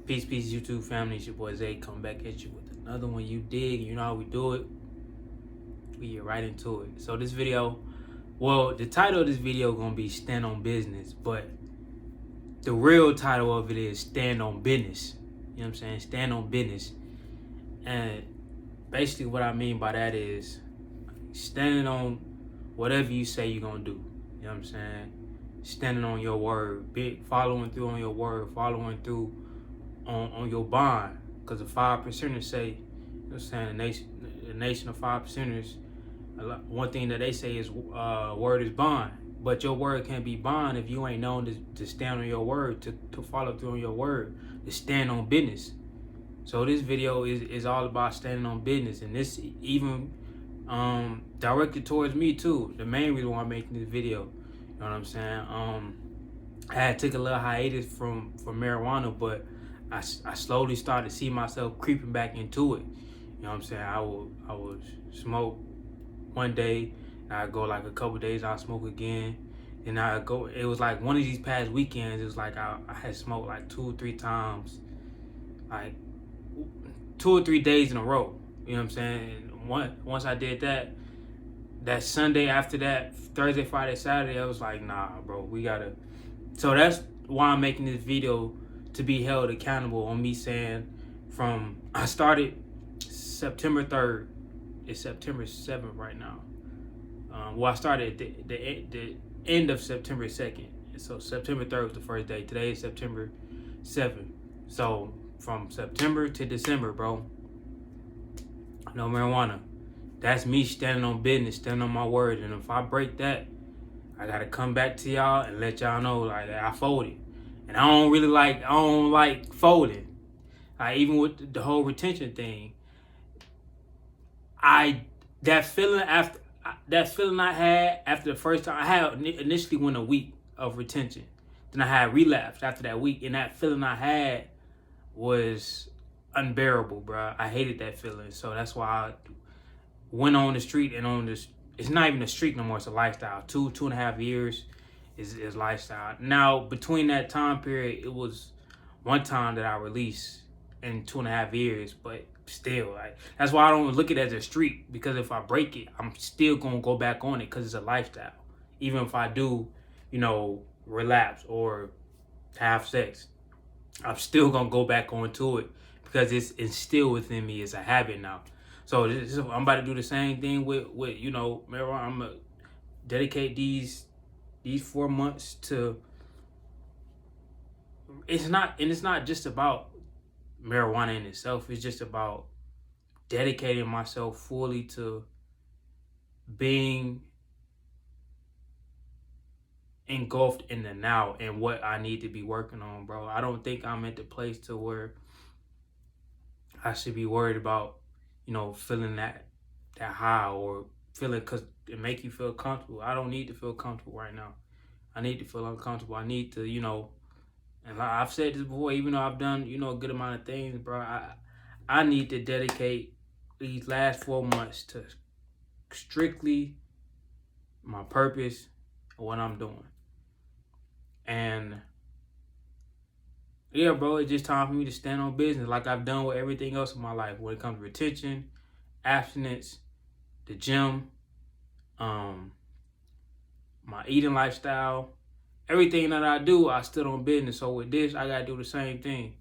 Peace, YouTube family. It's your boy Zay coming back at you with another one. You dig? You know how we do it. We get right into it. So this video, well, the title of this video gonna be Stand on Business, but the real title of it is Stand on Business. You know what I'm saying? Stand on business. And basically what I mean by that is standing on whatever you say you're gonna do. You know what I'm saying? Standing on your word, following through on your word, following through on your bond. Because the 5%ers say, you know what I'm saying, the nation of 5%ers, one thing that they say is word is bond. But your word can't be bond if you ain't known to stand on your word, to follow through on your word, to stand on business. So this video is all about standing on business, and this even directed towards me too. The main reason why I'm making this video, you know what I'm saying? I had took a little hiatus from marijuana, but I slowly started to see myself creeping back into it. You know what I'm saying? I would smoke one day, I'd go like a couple days, I'd smoke again. And I'd go, it was like one of these past weekends, it was like I had smoked like 2 or 3 times, like 2 or 3 days in a row. You know what I'm saying? And once I did that Sunday after that, Thursday, Friday, Saturday, I was like, nah, bro, we gotta. So that's why I'm making this video, to be held accountable on me saying I started September 3rd. It's September 7th right now. Well, I started the end of September 2nd. So September 3rd was the first day. Today is September 7th. So from September to December, bro, no marijuana. That's me standing on business, standing on my word. And if I break that, I gotta come back to y'all and let y'all know like I folded. And I don't like folding. Even with the whole retention thing, that feeling I had after the first time, I had initially went a week of retention. Then I had relapsed after that week, and that feeling I had was unbearable, bro. I hated that feeling. So that's why I went on the street and on this. It's not even a streak no more. It's a lifestyle. 2.5 years is lifestyle. Now, between that time period, it was one time that I released in 2.5 years, but still, that's why I don't look at it as a streak, because if I break it, I'm still gonna go back on it because it's a lifestyle. Even if I do, relapse or have sex, I'm still gonna go back onto it because it's instilled within me as a habit now. So I'm about to do the same thing with marijuana. I'm gonna dedicate these 4 months to. It's not just about marijuana in itself. It's just about dedicating myself fully to being engulfed in the now and what I need to be working on, bro. I don't think I'm at the place to where I should be worried about, feeling that high or feeling, because it make you feel comfortable. I don't need to feel comfortable right now. I need to feel uncomfortable. I need to, and like I've said this before, even though I've done, a good amount of things, bro, I need to dedicate these last 4 months to strictly my purpose and what I'm doing. And yeah, bro, it's just time for me to stand on business like I've done with everything else in my life when it comes to retention, abstinence, the gym, my eating lifestyle. Everything that I do, I stood on business. So with this, I gotta do the same thing.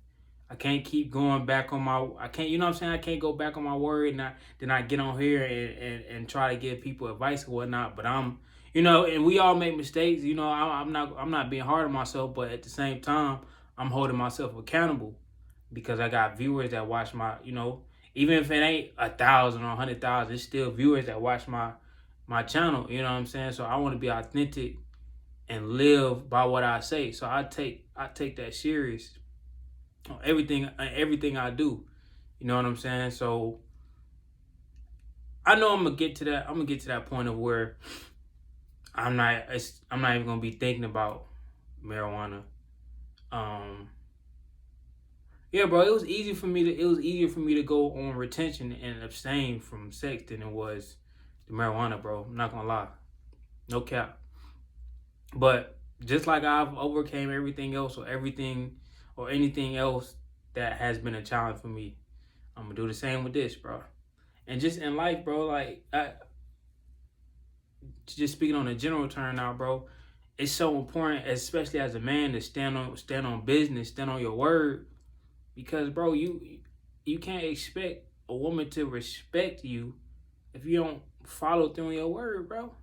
I can't keep going back on I can't go back on my word and then I get on here and try to give people advice or whatnot. But I'm, and we all make mistakes. I'm not being hard on myself, but at the same time, I'm holding myself accountable because I got viewers that watch my, even if it ain't 1,000 or 100,000, it's still viewers that watch my channel. You know what I'm saying? So I want to be authentic and live by what I say. So I take that serious on everything I do. You know what I'm saying? So I know I'm gonna get to that point of where I'm not even gonna be thinking about marijuana. Yeah, bro, it was easier for me to go on retention and abstain from sex than it was the marijuana, bro. I'm not gonna lie. No cap. But just like I've overcame everything else or anything else that has been a challenge for me. I'm gonna do the same with this, bro. And just in life, bro, like just speaking on a general term now, bro, it's so important, especially as a man, to stand on business, stand on your word, because, bro, you can't expect a woman to respect you if you don't follow through on your word, bro.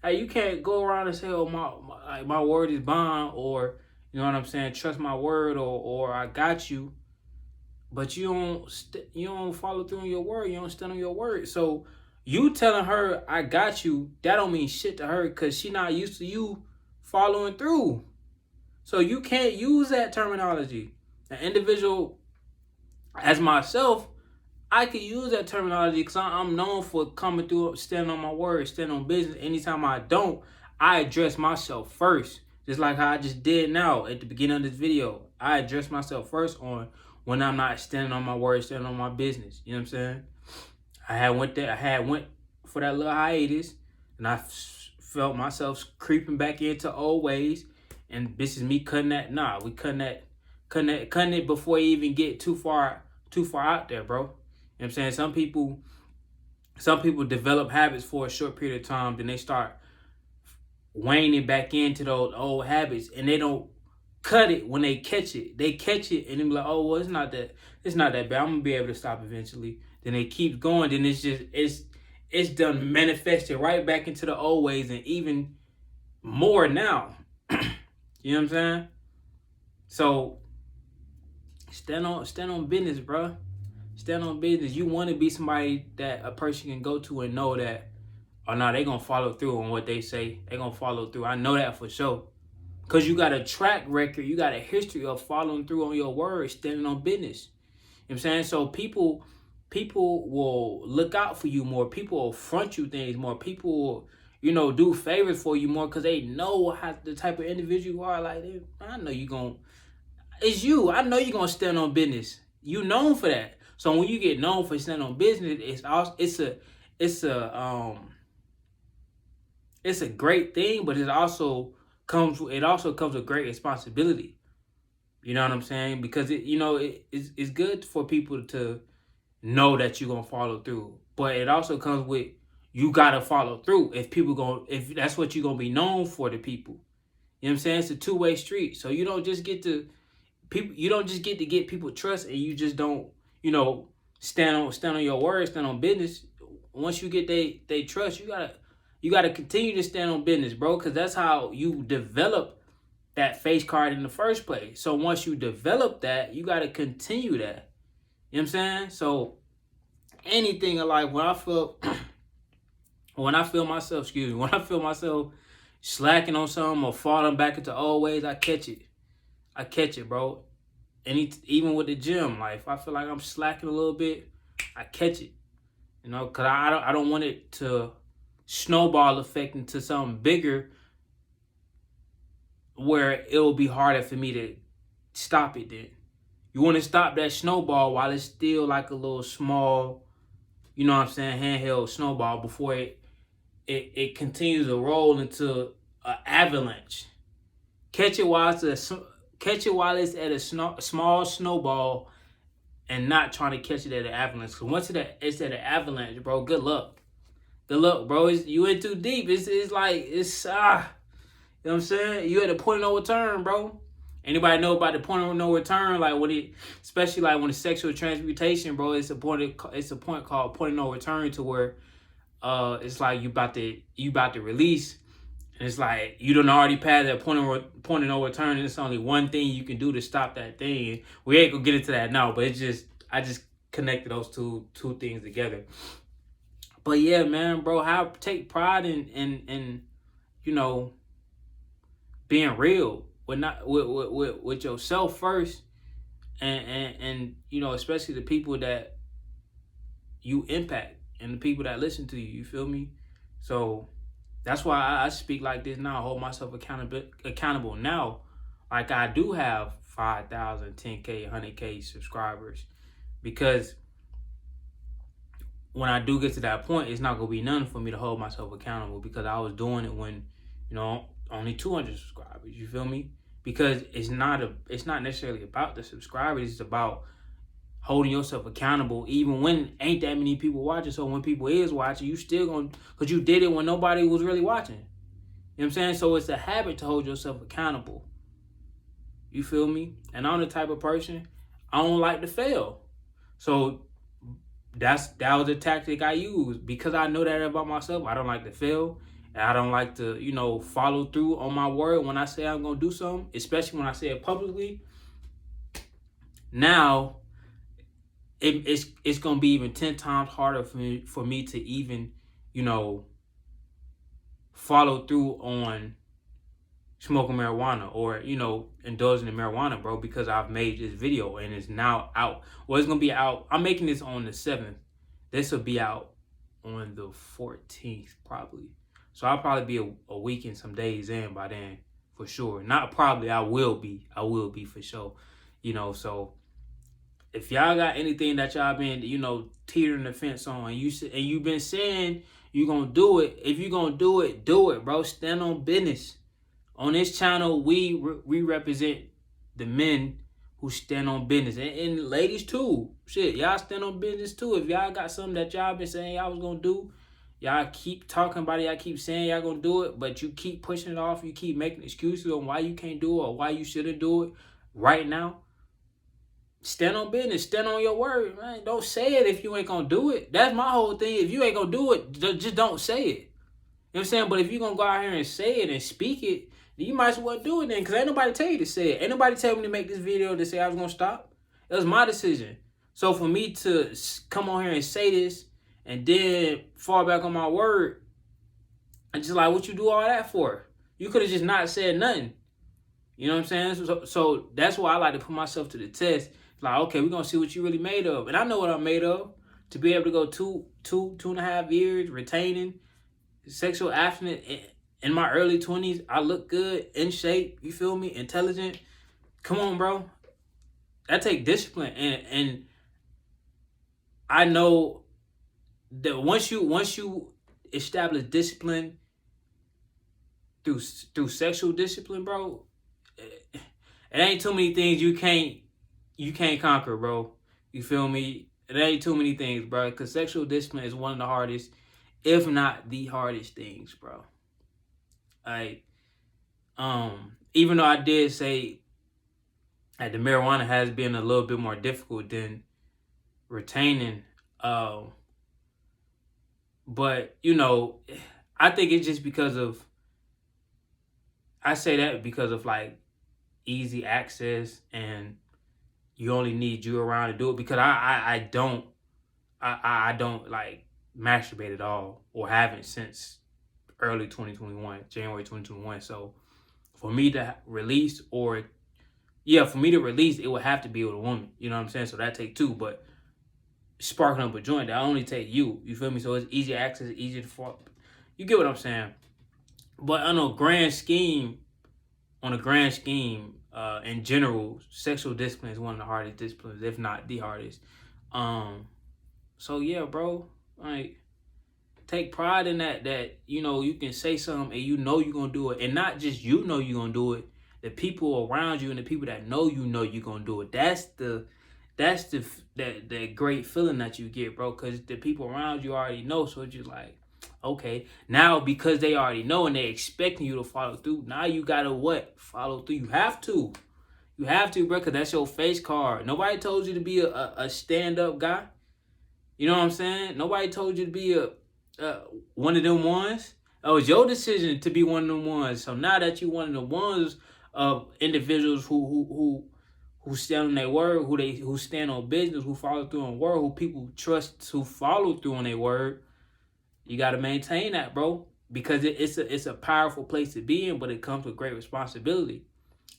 Like, you can't go around and say, "Oh, my word is bond," or, you know what I'm saying, trust my word, or I got you, but you don't follow through on your word. You don't stand on your word. So you telling her I got you, that don't mean shit to her, because she not used to you following through. So you can't use that terminology. An individual as myself, I could use that terminology because I'm known for coming through, standing on my word, standing on business. Anytime I don't, I address myself first. Just like how I just did now at the beginning of this video. I address myself first on when I'm not standing on my word, standing on my business. You know what I'm saying? I had went for that little hiatus, and I felt myself creeping back into old ways. And this is me cutting that. Nah, we cutting it before you even get too far out there, bro. You know what I'm saying? Some people develop habits for a short period of time, then they start waning back into those old habits, and they don't cut it when they catch it. They catch it and they be like, "Oh, well, it's not that bad. I'm gonna be able to stop eventually." Then they keep going. Then it's done manifested right back into the old ways, and even more now. You know what I'm saying? So stand on business, bro. Stand on business. You want to be somebody that a person can go to and know that, oh no, they gonna follow through on what they say. They gonna follow through. I know that for sure. Because you got a track record, you got a history of following through on your word, standing on business. You know what I'm saying? So people will look out for you more. People will front you things more. People will, do favors for you more because they know how the type of individual you are. Like, I know you gonna, it's you. I know you're gonna stand on business. You known for that. So when you get known for standing on business, it's a great thing, but it also comes with great responsibility. You know what I'm saying? Because it's good for people to know that you're gonna follow through, but it also comes with, you gotta follow through if that's what you're gonna be known for to people. You know what I'm saying? It's a two-way street. So you don't just get to get people trust, and you just don't stand on your word, stand on business. Once you get they trust, you gotta continue to stand on business, bro, because that's how you develop that face card in the first place. So once you develop that, you gotta continue that. You know what I'm saying? So anything in life, when I feel myself slacking on something or falling back into old ways, I catch it, bro. And even with the gym, like, if I feel like I'm slacking a little bit, I catch it. Because I don't want it to snowball effect into something bigger where it will be harder for me to stop it then. You want to stop that snowball while it's still like a little small, handheld snowball before it continues to roll into an avalanche. Catch it while it's at a small snowball, and not trying to catch it at an avalanche. Because once it's at an avalanche, bro, good luck. Good luck, bro. You in too deep. You know what I'm saying? You at a point of no return, bro. Anybody know about the point of no return? Like especially like when it's sexual transmutation, bro, it's a point called point of no return, to where it's like you about to release, and it's like you done already passed that point of no return, and it's only one thing you can do to stop that thing. We ain't gonna get into that now, but I just connected those two things together. But yeah, man, bro, take pride in being real with yourself first, and especially the people that you impact and the people that listen to you. You feel me? So that's why I speak like this now. I hold myself accountable now. Like, I do have 5,000, 10K, 100K subscribers, because when I do get to that point, it's not gonna be nothing for me to hold myself accountable, because I was doing it when only 200 subscribers. You feel me? because it's not necessarily about the subscribers. It's about holding yourself accountable, even when ain't that many people watching. So when people is watching, you still gonna, because you did it when nobody was really watching. You know what I'm saying? So it's a habit to hold yourself accountable. You feel me? And I'm the type of person, I don't like to fail. So that was a tactic I used, because I know that about myself. I don't like to fail. And I don't like to, follow through on my word when I say I'm gonna do something, especially when I say it publicly. Now it's gonna be even 10 times harder for me to even, follow through on smoking marijuana or, indulging in marijuana, bro, because I've made this video and it's now out. Well, it's gonna be out. I'm making this on the 7th. This will be out on the 14th, probably. So I'll probably be a week and some days in by then, for sure. Not probably, I will be for sure. So if y'all got anything that y'all been, teetering the fence on, and you've been saying you're gonna do it, if you're gonna do it, bro. Stand on business. On this channel, we represent the men who stand on business, and ladies too. Shit, y'all stand on business too. If y'all got something that y'all been saying y'all was gonna do, y'all keep talking about it, y'all keep saying y'all gonna do it, but you keep pushing it off, you keep making excuses on why you can't do it or why you shouldn't do it right now. Stand on business, stand on your word, man. Don't say it if you ain't gonna do it. That's my whole thing. If you ain't gonna do it, just don't say it. You know what I'm saying? But if you're gonna go out here and say it and speak it, you might as well do it then, because ain't nobody tell you to say it. Ain't nobody tell me to make this video to say I was gonna stop. It was my decision. So for me to come on here and say this and then fall back on my word, and just like, what you do all that for? You could have just not said nothing. You know what I'm saying? So that's why I like to put myself to the test. Like, okay, we're gonna see what you really made of. And I know what I'm made of. To be able to go two and a half years retaining, sexual abstinence in my early 20s, I look good, in shape, you feel me, intelligent. Come on, bro. That take discipline. And I know that once you establish discipline through sexual discipline, bro, it ain't too many things you can't conquer, bro. You feel me? It ain't too many things, bro, because sexual discipline is one of the hardest, if not the hardest things, bro. Like, even though I did say that the marijuana has been a little bit more difficult than retaining, but I think it's just because of, I say that because of like easy access, and you only need you around to do it, because I don't like masturbate at all, or haven't since early 2021, January 2021. So for me to release, it would have to be with a woman. You know what I'm saying? So that take two, but sparking up a joint, that only take you. You feel me? So it's easy access, easy to fall. You get what I'm saying? But on a grand scheme, in general, sexual discipline is one of the hardest disciplines, if not the hardest. So yeah, bro, like, take pride in that you can say something and you're gonna do it, and not just you're gonna do it. The people around you and the people that know you're gonna do it. That's the great feeling that you get, bro, because the people around you already know. So it's just like, okay, now because they already know and they expecting you to follow through, now you gotta follow through. You have to, bro, because that's your face card. Nobody told you to be a stand-up guy. You know what I'm saying? Nobody told you to be one of them ones. It was your decision to be one of them ones. So now that you one of the ones of individuals who stand on their word, who stand on business, who follow through on word, who people trust to follow through on their word, you got to maintain that, bro, because it's a powerful place to be in, but it comes with great responsibility.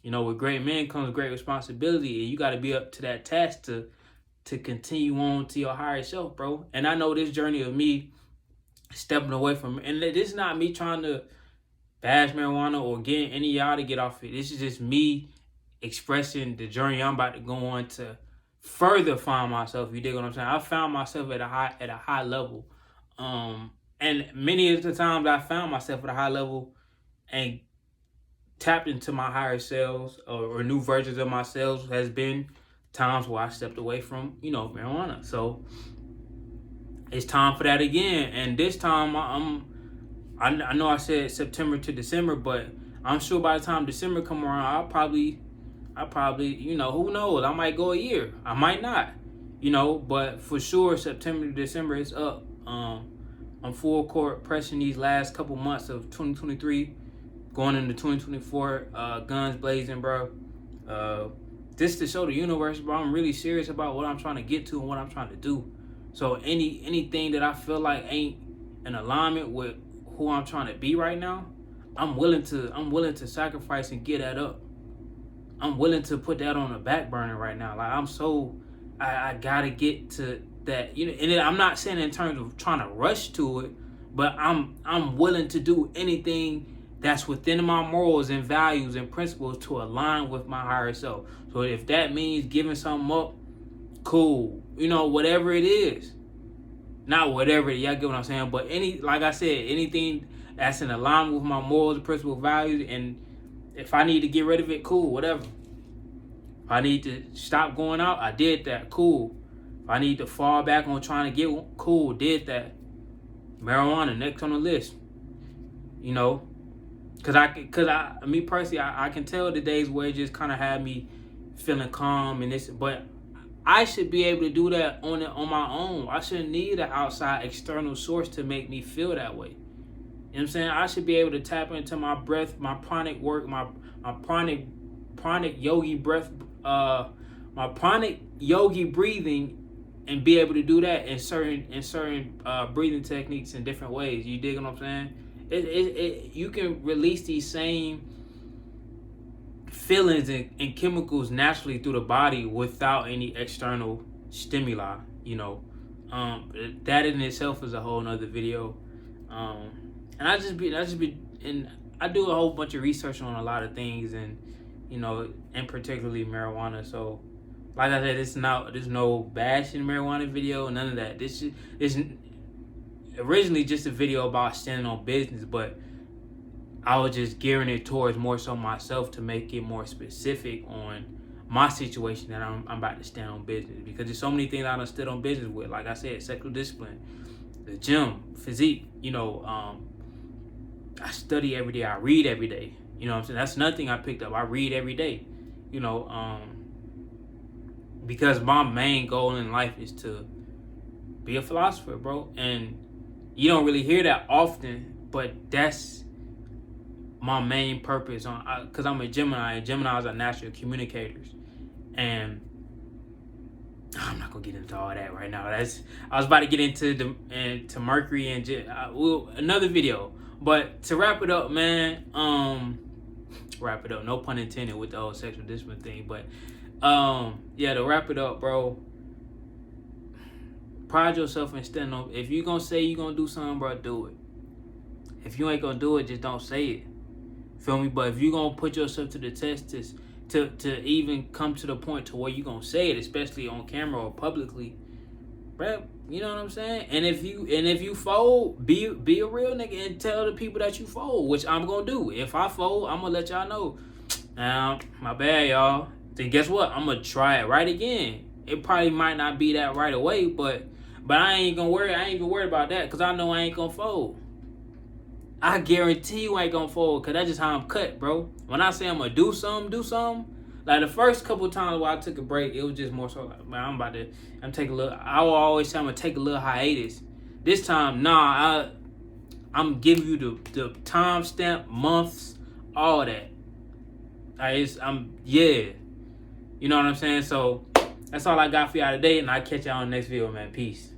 With great men comes great responsibility, and you got to be up to that task to continue on to your higher self, bro. And I know this journey of me stepping away from it, and this is not me trying to bash marijuana or get any of y'all to get off it. This is just me expressing the journey I'm about to go on to further find myself. You dig what I'm saying? I found myself at a high level, and many of the times I found myself at a high level and tapped into my higher selves or new versions of myself has been times where I stepped away from, marijuana. So it's time for that again. And this time I know I said September to December, but I'm sure by the time December come around, I'll probably, who knows? I might go a year. I might not, but for sure September to December is up. I'm full court pressing these last couple months of 2023, going into 2024, guns blazing, bro. This to show the universe, bro, I'm really serious about what I'm trying to get to and what I'm trying to do. So anything that I feel like ain't in alignment with who I'm trying to be right now, I'm willing to sacrifice and get that up. I'm willing to put that on the back burner right now. Like I gotta get to that, and I'm not saying in terms of trying to rush to it, but I'm willing to do anything that's within my morals and values and principles to align with my higher self. So if that means giving something up, cool. Whatever it is. Not whatever, y'all get what I'm saying, but like I said, anything that's in alignment with my morals, principles, values, and if I need to get rid of it, cool, whatever. If I need to stop going out, I did that, cool. If I need to fall back on trying to get one, cool, did that. Marijuana, next on the list. Me personally, I can tell the days where it just kind of had me feeling calm and this, but I should be able to do that on my own. I shouldn't need an outside external source to make me feel that way. You know what I'm saying? I should be able to tap into my breath, my pranic work, my pranic yogi breath, my pranic yogi breathing, and be able to do that in certain breathing techniques in different ways. You dig what I'm saying? You can release these same feelings and chemicals naturally through the body without any external stimuli. That in itself is a whole nother video. And I do a whole bunch of research on a lot of things, and and particularly marijuana. So like I said, there's no bashing marijuana video, none of that. This is originally just a video about standing on business, but I was just gearing it towards more so myself to make it more specific on my situation that I'm about to stand on business, because there's so many things I done stood on business with. Like I said, sexual discipline, the gym, physique, I study every day, I read every day. You know what I'm saying? That's nothing I picked up. I read every day. Because my main goal in life is to be a philosopher, bro. And you don't really hear that often, but that's my main purpose because I'm a Gemini, and Geminis are natural communicators. And I'm not gonna get into all that right now. I was about to get into Mercury and another video. But to wrap it up, man, wrap it up, no pun intended with the whole sexual discipline thing, but to wrap it up, bro, pride yourself and stand on. If you gonna say you gonna do something, bro, do it. If you ain't gonna do it, just don't say it. Feel me? But if you gonna put yourself to the test to even come to the point to where you gonna say it, especially on camera or publicly, bro, you know what I'm saying? And if you fold, be a real nigga and tell the people that you fold, which I'm gonna do. If I fold, I'm gonna let y'all know. My bad, y'all. Then guess what? I'm gonna try it right again. It probably might not be that right away, but I ain't gonna worry. I ain't gonna worry about that because I know I ain't gonna fold. I guarantee you ain't gonna fold, because that's just how I'm cut, bro. When I say I'm gonna do something. Like the first couple of times where I took a break, it was just more so like, man, I will always say I'm gonna take a little hiatus. This time, I'm giving you the timestamp, months, all that. You know what I'm saying? So that's all I got for y'all today, and I'll catch y'all on the next video, man. Peace.